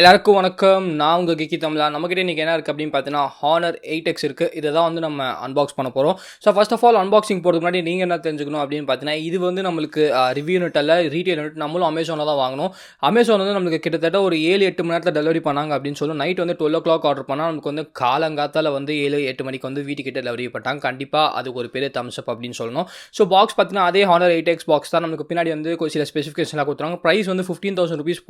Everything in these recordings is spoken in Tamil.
எல்லாருக்கும் வணக்கம். நான் உங்கள் Geekytamizha. நம்மக்கிட்ட இன்றைக்கி என்ன இருக்குது அப்படின்னு பார்த்தீங்கன்னா Honor 8X இருக்குது. இதை தான் வந்து நம்ம அன்பாக்ஸ் பண்ண போகிறோம். So first of all unboxing போகிறதுக்கு முன்னாடி நீங்கள் என்ன தெரிஞ்சுக்கணும் அப்படின்னு பார்த்தீங்கன்னா, இது வந்து நம்மளுக்கு ரிவ்யூ யூனிட் அல்ல, ரீட்டெயில் யூனிட். நம்மளும் அமேசானில் தான் வாங்கணும். அமேசான் வந்து நம்மளுக்கு கிட்டத்தட்ட ஒரு 7-8 மணி நேரத்தில் டெலிவரி பண்ணாங்க அப்படின்னு சொல்லி நைட் வந்து 12 o'clock ஆர்டர் பண்ணால் நமக்கு வந்து காலங்காத்தால் வந்து 7-8 மணிக்கு வந்து வீட்டுக்கிட்ட டெலிவரி பண்ணிட்டாங்க. கண்டிப்பாக அதுக்கு ஒரு பெரிய தம்ஸ் அப் அப்படின்னு சொல்லணும். ஸோ பாக்ஸ் பார்த்தீங்கன்னா அதே Honor 8X பாக்ஸ் தான். நமக்கு பின்னாடி வந்து சில ஸ்பெசிஃபிகேஷன்லாம் கொடுத்துருவாங்க. ப்ரைஸ் வந்து 15,000 rupees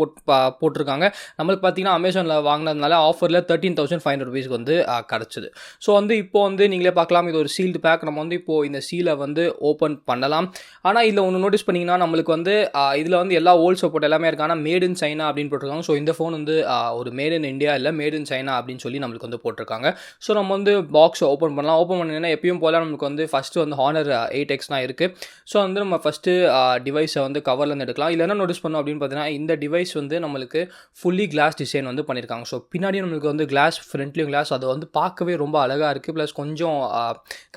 போட்டிருக்காங்க. நம்மளுக்கு பார்த்தீங்கன்னா அமேசானில் வாங்கினதுனால ஆஃபரில் 13,500 rupeesக்கு வந்து கிடச்சிது. ஸோ வந்து இப்போ வந்து நீங்களே பார்க்கலாம், இது ஒரு சீல்டு பேக். நம்ம வந்து இப்போது இந்த சீலை வந்து ஓப்பன் பண்ணலாம். ஆனால் இதில் ஒன்று நோட்டீஸ் பண்ணிங்கன்னா நம்மளுக்கு வந்து இதில் வந்து எல்லா ஓல்ட் சப்போர்ட் எல்லாமே இருக்குது. ஆனால் மேட் இன் சைனா அப்படின்னு போட்டிருக்காங்க. ஸோ இந்த ஃபோன் வந்து ஒரு மேட் இன் இந்தியா இல்லை, மேட் இன் சைனா அப்படின்னு சொல்லி நம்மளுக்கு வந்து போட்டிருக்காங்க. ஸோ நம்ம வந்து பாக்ஸ் ஓப்பன் பண்ணலாம். ஓப்பன் பண்ணிங்கன்னா எப்பயும் போல் நம்மளுக்கு வந்து ஃபஸ்ட்டு வந்து Honor 8X தான் இருக்குது. ஸோ வந்து நம்ம ஃபஸ்ட்டு டிவைஸை வந்து கவர்லேருந்து எடுக்கலாம். இதில் என்ன நோட்டீஸ் பண்ணோம் அப்படின்னு பார்த்தீங்கன்னா, இந்த டிவைஸ் வந்து நம்மளுக்கு ஃபுல்லி கிளாஸ் டிசைன் வந்து பண்ணியிருக்காங்க. ஸோ பின்னாடி நம்மளுக்கு வந்து கிளாஸ், ஃப்ரண்ட்லேயும் கிளாஸ், அது வந்து பார்க்கவே ரொம்ப அழகாக இருக்குது. ப்ளஸ் கொஞ்சம்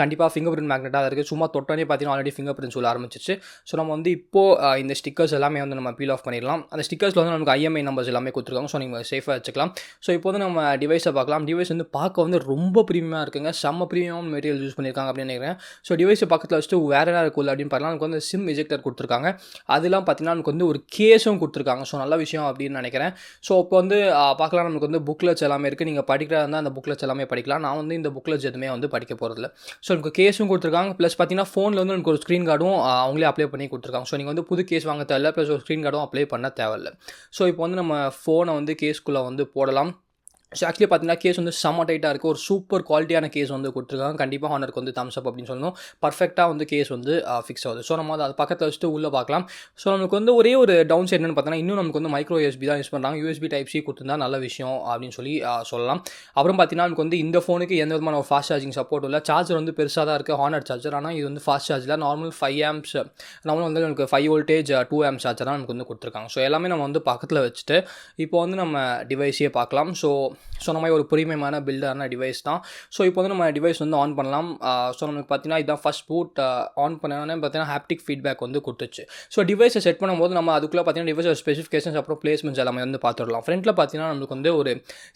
கண்டிப்பாக ஃபிங்கர் பிரிண்ட் மேக்னெட்டாக இருக்குது. சும்மா தொட்டோன்னே பார்த்தீங்கன்னா ஆல்ரெடி ஃபிங்கர் பிரிண்ட் சொல்ல ஆரம்பிச்சிச்சு. ஸோ நம்ம வந்து இப்போது இந்த ஸ்டிக்கர்ஸ் எல்லாமே வந்து நம்ம பீல் ஆஃப் பண்ணிடலாம். அந்த ஸ்டிக்கர்ஸில் வந்து நமக்கு IMEI நம்பர்ஸ் எல்லாமே கொடுத்துருக்காங்க. ஸோ நீங்கள் சேஃபாக வச்சுக்கலாம். ஸோ இப்போ வந்து நம்ம டிவைஸை பார்க்கலாம். டிவைஸ் வந்து பார்க்க வந்து ரொம்ப ப்ரீமியமாக இருக்குங்க. செம்ம ப்ரீமியம் மெட்டீரியல் யூஸ் பண்ணியிருக்காங்க அப்படின்னு நினைக்கிறேன். ஸோ டிவைஸை பக்கத்தில் வச்சுட்டு வேறு என்ன இருக்குது அப்படின்னு பார்க்கலாம். நமக்கு வந்து சிம் எஜெக்டர் கொடுத்துருக்காங்க. அதெல்லாம் பார்த்தீங்கன்னா நமக்கு வந்து ஒரு கேஸும் கொடுத்துருக்காங்க. ஸோ நல்ல விஷயம் அப்படின்னு நினைக்கிறேன். ஸோ இப்போ வந்து பார்க்கலாம், நமக்கு வந்து புக்லெட்ஸ் எல்லாமே இருக்குது. நீங்கள் படிக்கிறதா இருந்தால் அந்த புக்லெட்ஸ் எல்லாமே படிக்கலாம். நான் வந்து இந்த புக்லெட்ஸ் எதுவுமே வந்து படிக்க போகிறதில்ல. ஸோ நமக்கு கேஸும் கொடுத்துருக்காங்க. ப்ளஸ் பார்த்தீங்கன்னா ஃபோனில் வந்து நமக்கு ஒரு ஸ்க்ரீன் கார்டும் அவங்களே அப்ளை பண்ணி கொடுத்துருக்காங்க. ஸோ நீங்கள் வந்து புது கேஸ் வாங்க தேவையில்ல, ப்ளஸ் ஒரு ஸ்க்ரீன் கார்டும் அப்ளை பண்ண தேவையில்லை. ஸோ இப்போ வந்து நம்ம ஃபோனை வந்து கேஸ்குள்ளே வந்து போடலாம். ஸோ ஆக்சுவலி பார்த்தீங்கன்னா கேஸ் வந்து செம்ம டைட்டாக இருக்குது. ஒரு சூப்பர் குவாலிட்டியான கேஸ் வந்து கொடுத்துருக்காங்க. கண்டிப்பாக Honorக்கு வந்து தம்ஸ் அப் அப்படின்னு சொல்லணும். பர்ஃபெக்டாக வந்து கேஸ் வந்து ஃபிக்ஸ் ஆகுது. ஸோ நம்ம அது பக்கத்தில் வச்சுட்டு உள்ளே பார்க்கலாம். ஸோ நமக்கு வந்து ஒரே ஒரு டவுன் சைட் என்னென்னு பார்த்தீங்கன்னா, இன்னும் நமக்கு வந்து மைக்ரோ USB தான் யூஸ் பண்ணுறாங்க. USB Type-C கொடுத்துருந்தா நல்ல விஷயம் அப்படின்னு சொல்லி சொல்லலாம். அப்புறம் பார்த்தீங்கன்னா நமக்கு வந்து இந்த ஃபோனுக்கு எந்த விதமான ஒரு ஃபாஸ்ட் சார்ஜிங் சப்போர்ட் இல்லை. சார்ஜர் வந்து பெருசாக தான் இருக்குது Honor சார்ஜர். ஆனால் இது வந்து ஃபாஸ்ட் சார்ஜில் நார்மல் 5 amps, நார்மல் வந்து நமக்கு 5 voltage 2 amps சார்ஜர் தான் நமக்கு வந்து கொடுத்துருக்காங்க. ஸோ எல்லாமே நம்ம வந்து பக்கத்தில் வச்சுட்டு இப்போ வந்து நம்ம டிவைஸையே பார்க்கலாம். ஸோ சொன்ன மாதிரி ஒரு ப்ரீமியமான பில்டான டிவைஸ் தான். ஸோ இப்போ வந்து நம்ம டிவைஸ் வந்து ஆன் பண்ணலாம். ஸோ நமக்கு பார்த்தீங்கன்னா இதுதான் ஃபஸ்ட் பூட். ஆன் பண்ணோன்னே பார்த்தீங்கன்னா ஹாப்டிக் ஃபீட்பேக் வந்து கொடுத்துச்சு. ஸோ டிவைஸை செட் பண்ணும்போது நம்ம அதுக்குள்ளே பார்த்தீங்கன்னா டிவைஸோட ஸ்பெசிஃபிகேஷன்ஸ் அப்புறம் பிளேஸ்மெண்ட்ஸ் எல்லாமே வந்து பார்த்துடலாம். ஃப்ரண்ட்டில் பார்த்தீங்கன்னா நமக்கு வந்து ஒரு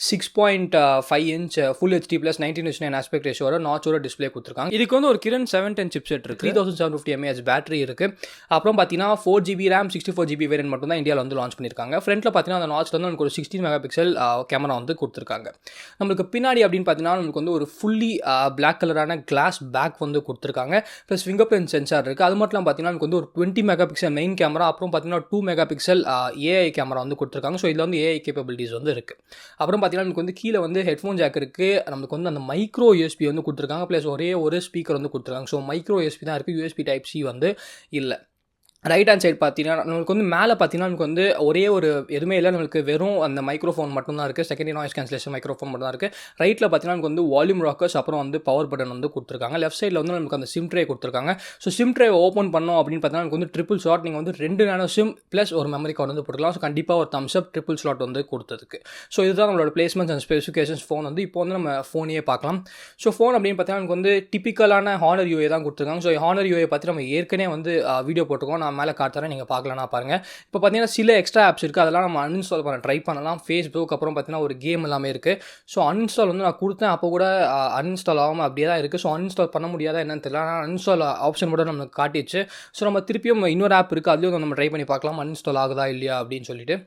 6.5 inch ஃபுல் HD + 19:9 ஆஸ்பெக்ட் ரேஷியோட நாச்சோட டிஸ்பிளே கொடுத்துருக்காங்க. இதுக்கு வந்து ஒரு Kirin 710 சிப்செட் இருக்குது. 3750 mAh பேட்டரி இருக்குது. அப்புறம் பார்த்தீங்கன்னா 4GB RAM 64GB வேரியன்ட் மட்டும் தான் இந்தியாவில் வந்து லான்ச் பண்ணியிருக்காங்க. ஃப்ரண்ட்டில் பார்த்தீங்கன்னா அந்த நாச்சில் வந்து நமக்கு ஒரு 16 மெகாபிக்சல் கேமரா வந்து கொடுத்துருக்காங்க. நம்மளுக்கு பின்னாடி அப்படின்னு பார்த்தீங்கன்னா நமக்கு வந்து ஒரு ஃபுல்லி பிளாக் கலரான கிளாஸ் பேக் வந்து கொடுத்துருக்காங்க. ப்ளஸ் ஃபிங்கர் பிரிண்ட் சென்சார் இருக்குது. அது மட்டும் பார்த்தீங்கன்னா நமக்கு வந்து ஒரு 20 மெகாபிக்சல் மெயின் கேமரா, அப்புறம் பார்த்தீங்கன்னா 2 மெகாபிக்சல் AI கேமரா வந்து கொடுத்துருக்காங்க. ஸோ இதில் வந்து AI கேப்பபிலிட்டிஸ் வந்து இருக்குது. அப்புறம் பார்த்தீங்கன்னா நமக்கு வந்து கீழே வந்து ஹெட்ஃபோன் ஜாக் இருக்குது. நமக்கு வந்து அந்த மைக்ரோ USB வந்து கொடுத்துருக்காங்க. ப்ளஸ் ஒரே ஒரு ஸ்பீக்கர் வந்து கொடுத்துருக்காங்க. ஸோ மைக்ரோ USB தான் இருக்குது, USB Type-C வந்து இல்லை. ரைட் ஹேண்ட் சைடு பார்த்தீங்கன்னா நம்மளுக்கு வந்து மேலே பார்த்தீங்கன்னா நமக்கு வந்து ஒரே ஒரு எதுவுமே இல்லை, நம்மளுக்கு வெறும் அந்த மைக்ரோஃபோன் மட்டும்தான் இருக்குது. செகண்டரி நாய்ஸ் கேன்சலேஷன் மைக்ரோஃபோன் மட்டும் தான் இருக்குது. ரைட்டில் பார்த்தீங்கன்னா நமக்கு வந்து வால்யூம் ராக்கர்ஸ், அப்புறம் வந்து பவர் பட்டன் வந்து கொடுத்துருக்காங்க. லெஃப்ட் சைடில் வந்து நமக்கு அந்த சிம் ட்ரே கொடுத்துருக்காங்க. ஸோ சிம் ட்ரே ஓப்பன் பண்ணோம் அப்படின்னு பார்த்தீங்கன்னா நமக்கு வந்து ட்ரிபிள் ஸ்லாட், நீங்கள் வந்து 2 நானோ சிம் ப்ளஸ் ஒரு மெமரி கார்டு வந்து போட்டுக்கலாம். ஸோ கண்டிப்பாக ஒரு தம்ஸ் அப் ட்ரிபிள் ஸ்லாட் வந்து கொடுத்ததுக்கு. ஸோ இதுதான் நம்மளோட பிளேஸ்மெண்ட்ஸ் அண்ட் ஸ்பெசிஃபிகேஷன்ஸ். ஃபோன் வந்து இப்போ வந்து நம்ம ஃபோனையே பார்க்கலாம். ஸோ ஃபோன் அப்படின்னு பார்த்தீங்கன்னா நமக்கு வந்து டிப்பிக்கலான Honor UI தான் கொடுத்துருக்காங்க. ஸோ Honor UI பற்றி நம்ம ஏற்கனவே வந்து வீடியோ போட்டுருக்கோம். நான் மேலே காட்டுறேன், நீங்கள் பார்க்கலன்னா பாருங்கள். இப்போ பார்த்தீங்கன்னா சில எக்ஸ்ட்ரா ஆப்ஸ் இருக்குது, அதெல்லாம் நம்ம அன்இன்ஸ்டால் பண்ண ட்ரை பண்ணலாம். ஃபேஸ்புக், அப்புறம் பார்த்தீங்கன்னா ஒரு கேம் எல்லாமே இருக்குது. ஸோ அன்இன்ஸ்டால் வந்து நான் கொடுத்தேன், அப்போ கூட அன்இன்ஸ்டால் ஆகாமல் அப்படியே தான் இருக்குது. ஸோ அன்இன்ஸ்டால் பண்ண முடியாதா என்னன்னு தெரியல. ஆனால் அன்இன்ஸ்டால் ஆப்ஷன் மட்டும் நமக்கு காட்டிச்சு. ஸோ நம்ம திருப்பியும் இன்னொரு ஆப் இருக்குது, அதுலேயும் நம்ம ட்ரை பண்ணி பார்க்கலாம் அன்இன்ஸ்டால் ஆகுதா இல்லையா அப்படின்னு சொல்லிட்டு.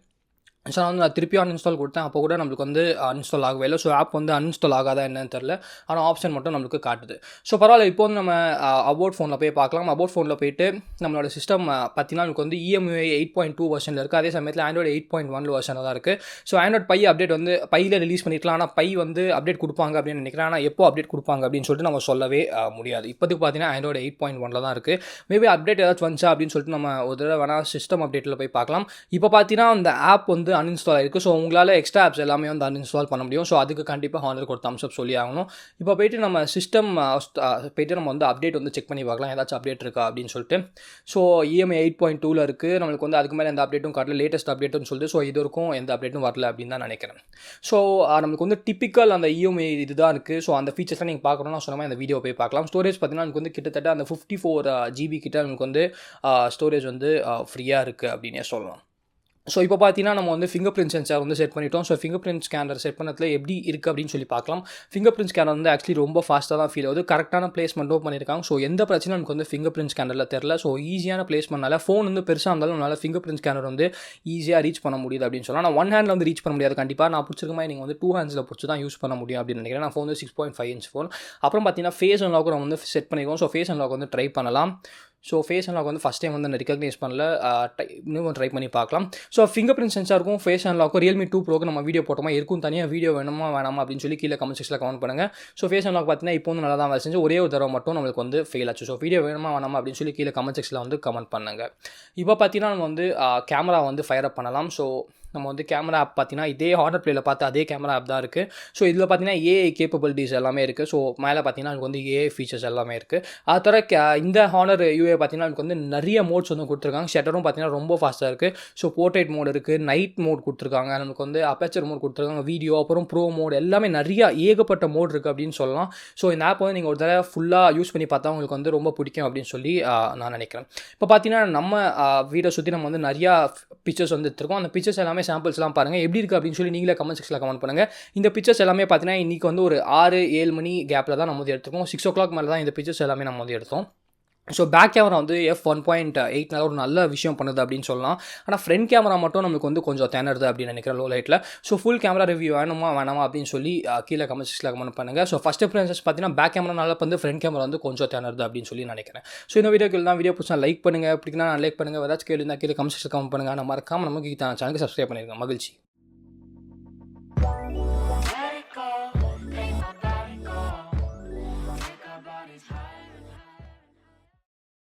ஸோ நான் திருப்பி அன்இன்ஸ்டால் கொடுத்தேன், அப்போ கூட நம்மளுக்கு வந்து அன்இன்ஸ்டால் ஆகவே இல்லை. ஸோ ஆப் வந்து அன்இன்ஸ்டால் ஆகாதா என்னன்னு தெரில, ஆனால் ஆப்ஷன் மட்டும் நம்மளுக்கு காட்டுது. ஸோ பரவாயில்ல. இப்போ வந்து நம்ம அபவுட் ஃபோனில் போய் பார்க்கலாம். அபவுட் ஃபோனில் போய்ட்டு நம்மளோட சிஸ்டம் பார்த்தீங்கன்னா நமக்கு வந்து EMUI 8.2 வெர்ஷனில் இருக்குது. அதே சமயத்தில் Android 8.1 வெர்ஷனில் தான் இருக்குது. ஸோ Android Pie அப்டேட் வந்து பையில் ரிலீஸ் பண்ணிக்கலாம். ஆனால் பை வந்து அப்டேட் கொடுப்பாங்க அப்படின்னு நினைக்கிறேன். ஆனால் எப்போ அப்டேட் கொடுப்பாங்க அப்படின்னு சொல்லிட்டு நம்ம சொல்லவே முடியாது. இப்போதைக்கு பார்த்தீங்கன்னா Android 8.1 தான் இருக்குது. மேபி அப்டேட் ஏதாச்சும் வந்துச்சா அப்படின்னு சொல்லிட்டு நம்ம ஒரு தடவை வேணால் சிஸ்டம் அப்டேட்டில் போய் பார்க்கலாம். இப்போ பார்த்தீங்கன்னா அந்த ஆப் வந்து அன்இன்ஸ்டால் ஆகிருக்கு. ஸோ உங்களால் எக்ஸ்ட்ரா ஆப்ஸ் எல்லாமே வந்து அன்இன்ஸ்டால் பண்ண முடியும். ஸோ அதுக்கு கண்டிப்பாக Honorக்கு ஒரு தம்ஸ் அப் சொல்லி ஆகணும். இப்போ போய்ட்டு நம்ம சிஸ்டம் போய்ட்டு நம்ம வந்து அப்டேட் வந்து செக் பண்ணி பார்க்கலாம், ஏதாச்சும் அப்டேட் இருக்கா அப்படின்னு சொல்லிட்டு. ஸோ EMI 8.2 இருக்குது. நம்மளுக்கு வந்து அதுக்கு மேலே எந்த அப்டேட்டும் காட்டல, லேட்டஸ்ட் அப்டேட்னு சொல்லிட்டு. ஸோ இது வரைக்கும் எந்த அப்டேட்டும் வரல அப்படின்னு தான் நினைக்கிறேன். ஸோ நமக்கு வந்து டிப்பிக்கல் அந்த EMI இது தான் இருக்குது. ஸோ அந்த ஃபீச்சர்ஸ்லாம் நீங்கள் பார்க்கணும்னா சொன்னால் இந்த வீடியோ போய் பார்க்கலாம். ஸ்டோரேஜ் பார்த்தீங்கன்னா நமக்கு வந்து கிட்டத்தட்ட அந்த 54 GB கிட்ட நமக்கு வந்து ஸ்டோரேஜ் வந்து ஃப்ரீயாக இருக்குது அப்படின்னே சொல்லலாம். ஸோ இப்போ பார்த்தீங்கன்னா நம்ம வந்து ஃபிங்கர் பிரிண்ட் சென்சார் வந்து செட் பண்ணிட்டோம். So finger print scanner set பண்ணதில் எப்படி இருக்குது அப்படின்னு சொல்லி பார்க்கலாம். ஃபிங்கர் பிரிண்ட் ஸ்கேனர் வந்து ஆக்சுவலி ரொம்ப ஃபாஸ்ட்டாக தான் ஃபீல் ஆகுது. கரெக்டான பிளேஸ்மெண்ட்டும் பண்ணியிருக்காங்க. ஸோ எந்த பிரச்சனையும் நமக்கு வந்து ஃபிங்கர் பிரிண்ட் ஸ்கேனரில் தெரில. ஸோ ஈஸியான பிளேஸ்மெண்ட்னால ஃபோன் வந்து பெருசாக இருந்தாலும் நம்மளால் ஃபிங்கர் பிரிண்ட் ஸ்கேனர் வந்து ஈஸியாக ரீச் பண்ண முடியுது அப்படின்னு சொல்லலாம். நான் ஒன் ஹேண்டில் வந்து ரீச் பண்ண முடியாது. கண்டிப்பாக நான் பிடிச்சிருக்க மாதிரி நீங்கள் வந்து 2 ஹேண்ட்ஸில் பிடிச்சி தான் யூஸ் பண்ண முடியும் அப்படின்னு நினைக்கிறேன். நான் ஃபோன் வந்து 6.5 இன்ச் ஃபோன். அப்புறம் பார்த்தீங்கன்னா ஃபேஸ் அன்லாக் நம்ம வந்து செட் பண்ணியிருக்கோம். ஸோ ஃபேஸ் அன்லாக் வந்து ட்ரை பண்ணலாம். ஸோ ஃபேஸ் அன்லாக் வந்து ஃபஸ்ட் டைம் வந்து நான் ரெகக்னைஸ் பண்ணல. இன்னும் ட்ரை பண்ணி பார்க்கலாம். ஸோ ஃபிங்கர் பிரிண்ட் சென்சாருக்கும் ஃபேஸ் அன்லாக்கும் Realme 2 Proக்கு நம்ம வீடியோ போட்டோமா இருக்கும். தனியாக வீடியோ வேணுமா வேணாமா அப்படின்னு சொல்லி கீழே கமெண்ட் செக்ஷனில் கமெண்ட் பண்ணுங்கள். ஸோ ஃபேஸ் அன்லாக் பார்த்தீங்கன்னா இப்போ வந்து நல்லா தான் வேலை செஞ்சு ஒரே ஒரு தடவை மட்டும் நம்மளுக்கு வந்து ஃபெயில் ஆச்சு. ஸோ வீடியோ வேணுமா வேணாமா அப்படின்னு சொல்லி கீழே கமெண்ட் செக்ஷனில் வந்து கமெண்ட் பண்ணுங்கள். இப்போ பார்த்தீங்கன்னா நம்ம வந்து கேமரா வந்து ஃபயர் அப் பண்ணலாம். ஸோ நம்ம வந்து கேமரா ஆப் பார்த்தீங்கன்னா இதே ஹானர் பிளேயில் பார்த்து அதே கேமரா ஆப் தான் இருக்குது. ஸோ இதில் பார்த்தீங்கன்னா ஏஐ கேப்பபிலிட்டிஸ் எல்லாமே இருக்குது. ஸோ மேலே பார்த்தீங்கன்னா எனக்கு வந்து ஏஐ ஃபீச்சர்ஸ் எல்லாமே இருக்குது. அது தவிர இந்த ஹானர் யூஏ பார்த்தீங்கன்னா எனக்கு வந்து நிறைய மோட்ஸ் வந்து கொடுத்துருக்காங்க. ஷட்டரும் பார்த்தீங்கன்னா ரொம்ப ஃபாஸ்ட்டாக இருக்குது. ஸோ போர்ட்ரேட் மோட் இருக்குது, நைட் மோட் கொடுத்துருக்காங்க, நமக்கு வந்து அப்பேச்சர் மோட் கொடுத்துருக்காங்க, வீடியோ, அப்புறம் ப்ரோ மோட், எல்லாமே நிறைய ஏகப்பட்ட மோட் இருக்குது அப்படின்னு சொல்லலாம். ஸோ இந்த ஆப் வந்து நீங்கள் ஒரு தடவை ஃபுல்லாக யூஸ் பண்ணி பார்த்தா உங்களுக்கு வந்து ரொம்ப பிடிக்கும் அப்படின்னு சொல்லி நான் நினைக்கிறேன். இப்போ பார்த்தீங்கன்னா நம்ம வீடை சுற்றி நம்ம வந்து நிறையா பிக்சர்ஸ் வந்து எடுத்துருக்கோம். அந்த பிக்சர்ஸ் எல்லாமே சாம்பிள்ஸ்லாம் பாருங்கள் எப்படி இருக்குது அப்படின்னு சொல்லி நீங்களே கமெண்ட் செக்ஷனில் கமெண்ட் பண்ணுங்கள். இந்த பிக்சர்ஸ் எல்லாமே பார்த்தீங்கன்னா இன்றைக்கி வந்து ஒரு 6-7 மணி கேப்பில் தான் நம்ம வந்து எடுத்துருக்கோம். 6 o'clock மேலே தான் இந்த பிக்சர்ஸ் எல்லாமே நம்ம வந்து எடுத்தோம். ஸோ பேக் கேமரா வந்து f1.8 ஒரு நல்ல விஷயம் பண்ணுது அப்படின்னு சொல்லலாம். ஆனால் ஃப்ரண்ட் கேமரா மட்டும் நமக்கு வந்து கொஞ்சம் திணறுது அப்படின்னு நினைக்கிறேன் லோ லைட்டில். ஸோ ஃபுல் கேமரா ரிவ்யூ வேணுமா வேணாமா அப்படின்னு சொல்லி கீழே கமெண்ட் செக்ஷனில் கமெண்ட் பண்ணுங்கள். ஸோ ஃபஸ்ட் ப்ரிஃபரன்சஸ் பார்த்தீங்கன்னா பேக் கேமரா நல்லா வந்து ஃப்ரண்ட் கேமரா வந்து கொஞ்சம் திணறுது அப்படின்னு சொல்லி நினைக்கிறேன். ஸோ இந்த வீடியோக்கு தான் வீடியோ பிடிச்சா லைக் பண்ணுங்கள், பிடிக்குன்னா லைக் பண்ணுங்கள், ஏதாச்சும் கேள்வி இருந்தால் கீழே கமெண்ட் செக்ஷனில் கமெண்ட் பண்ணுங்கள். நான் மறக்காமல் நமக்கு சேனலுக்கு சப்ஸ்கிரைப் பண்ணிருக்கேன். மகிழ்ச்சி.